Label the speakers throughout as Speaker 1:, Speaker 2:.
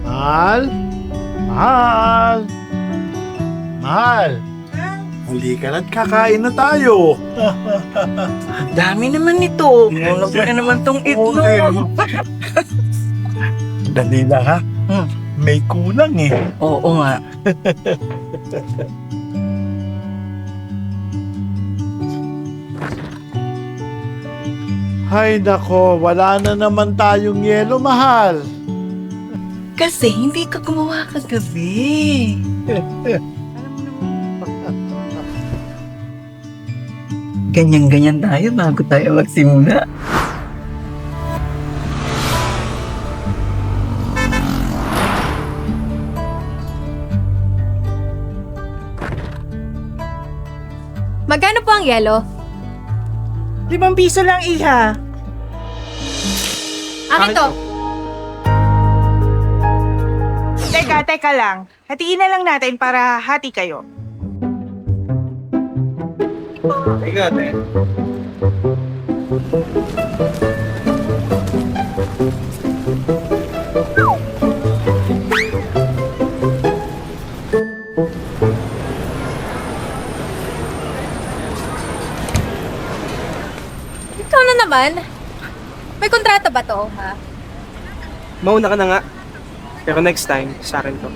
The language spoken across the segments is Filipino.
Speaker 1: Mahal? Mahal? Mahal? Huli ka na't kakain na tayo.
Speaker 2: Dami naman nito. Kulang pa naman tong itlog.
Speaker 1: Dali lang ha. May kulang eh.
Speaker 2: Oo nga.
Speaker 1: Hay nako, wala na naman tayong yelo, mahal.
Speaker 2: Kasi hindi ka gumawa kagabi. Ganyan-ganyan tayo bago tayo magsimula.
Speaker 3: Magkano po ang yelo?
Speaker 4: 5 piso lang, iha.
Speaker 3: Akin to.
Speaker 4: Teka lang. Hatiin na lang natin para hati kayo.
Speaker 3: Ikaw na naman. May kontrata ba to, ha?
Speaker 5: Mauna ka na nga. Pero next time, sa akin to.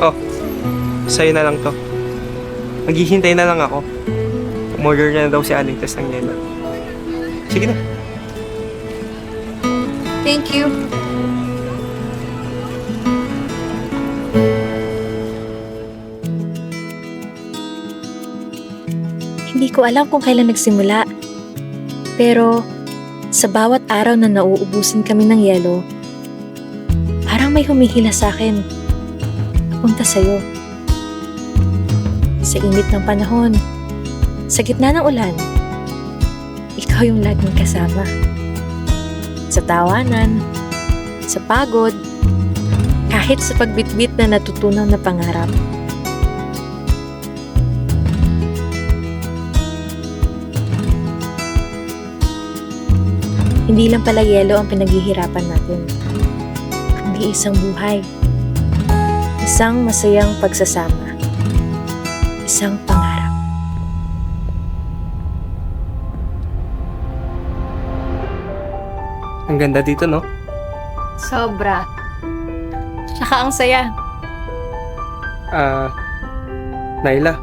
Speaker 5: Oh, sa'yo na lang to. Maghihintay na lang ako. Umorder na daw si Aling Tess ng yelo. Sige na.
Speaker 3: Thank you.
Speaker 6: Hindi ko alam kung kailan nagsimula. Pero sa bawat araw na nauubusin kami ng yelo, parang may humihila sa akin. Papunta sa'yo. Sa init ng panahon, sa gitna ng ulan, ikaw yung laging kasama. Sa tawanan, sa pagod, kahit sa pagbitbit na natutunaw na pangarap. Hindi lang pala yelo ang pinaghihirapan natin, kundi isang buhay. Isang masayang pagsasama. Isang pangarap.
Speaker 5: Ang ganda dito, no?
Speaker 3: Sobra. Tsaka ang saya.
Speaker 5: Naila.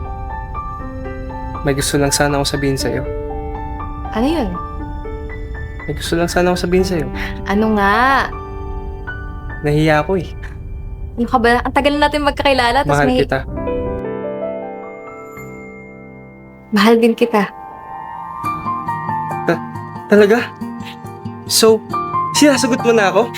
Speaker 5: May gusto lang sana akong sabihin sa'yo.
Speaker 3: Ano yun?
Speaker 5: May gusto lang sana akong sabihin sa'yo.
Speaker 3: Ano nga?
Speaker 5: Nahiya ako eh.
Speaker 3: Ano ka ba? Ang tagal na natin magkakilala. Tas
Speaker 5: Mahal
Speaker 3: may...
Speaker 5: kita.
Speaker 3: Mahal din kita.
Speaker 5: Talaga? So, sinasagot mo na ako?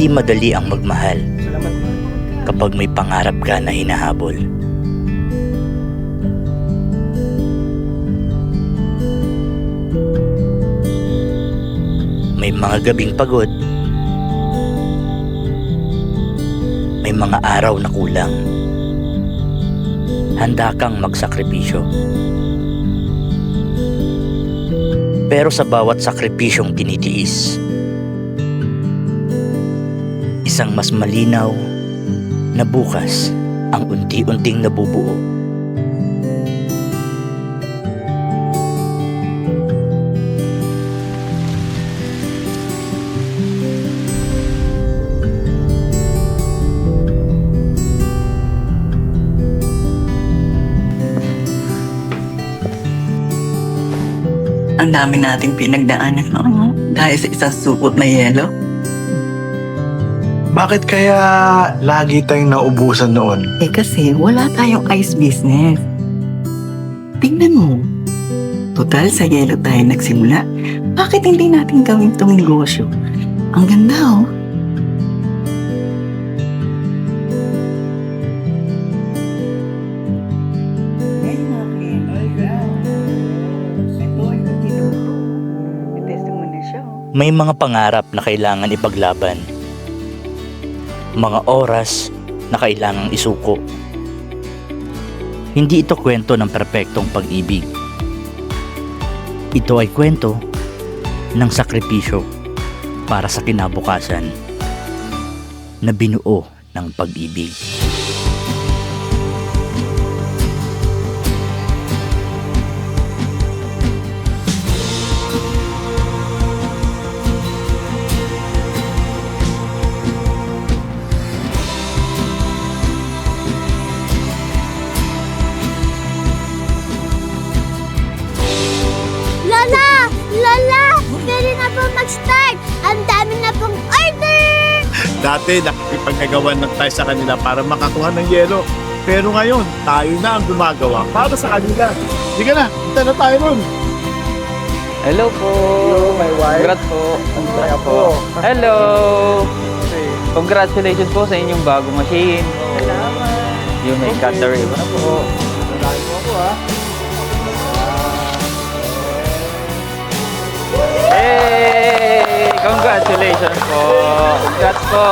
Speaker 7: Hindi madali ang magmahal kapag may pangarap ka na hinahabol. May mga gabing pagod, may mga araw na kulang. Handa kang magsakripisyo. Pero sa bawat sakripisyong tinitiis, isang mas malinaw na bukas ang unti-unting nabubuo.
Speaker 2: Ang dami nating pinagdaanan, no? Dahil sa isang supot na yelo.
Speaker 1: Bakit kaya lagi tayong naubusan noon?
Speaker 2: Eh kasi wala tayong ice business. Tingnan mo. Total sa yelo tayo nagsimula. Bakit hindi natin gawin tong negosyo? Ang ganda, oh.
Speaker 7: May mga pangarap na kailangan ipaglaban. Mga oras na kailangang isuko. Hindi ito kwento ng perpektong pag-ibig. Ito ay kwento ng sakripisyo para sa kinabukasan na binuo ng pag-ibig.
Speaker 8: Lola! Lola! Pwede na po mag-start! Ang dami na pong order!
Speaker 1: Dati nakikipagkagawan lang tayo sa kanila para makakuha ng yelo. Pero ngayon, tayo na ang gumagawa para sa kanila. Sige na, punta na tayo nun.
Speaker 9: Hello po.
Speaker 1: my wife.
Speaker 9: Congrats po. Congrats po. Hello. Congratulations po sa inyong bagong machine. Salamat. You may cut the ribbon na po.
Speaker 1: Salamat po ako ha.
Speaker 9: Hey! Congratulations po. Congrats po.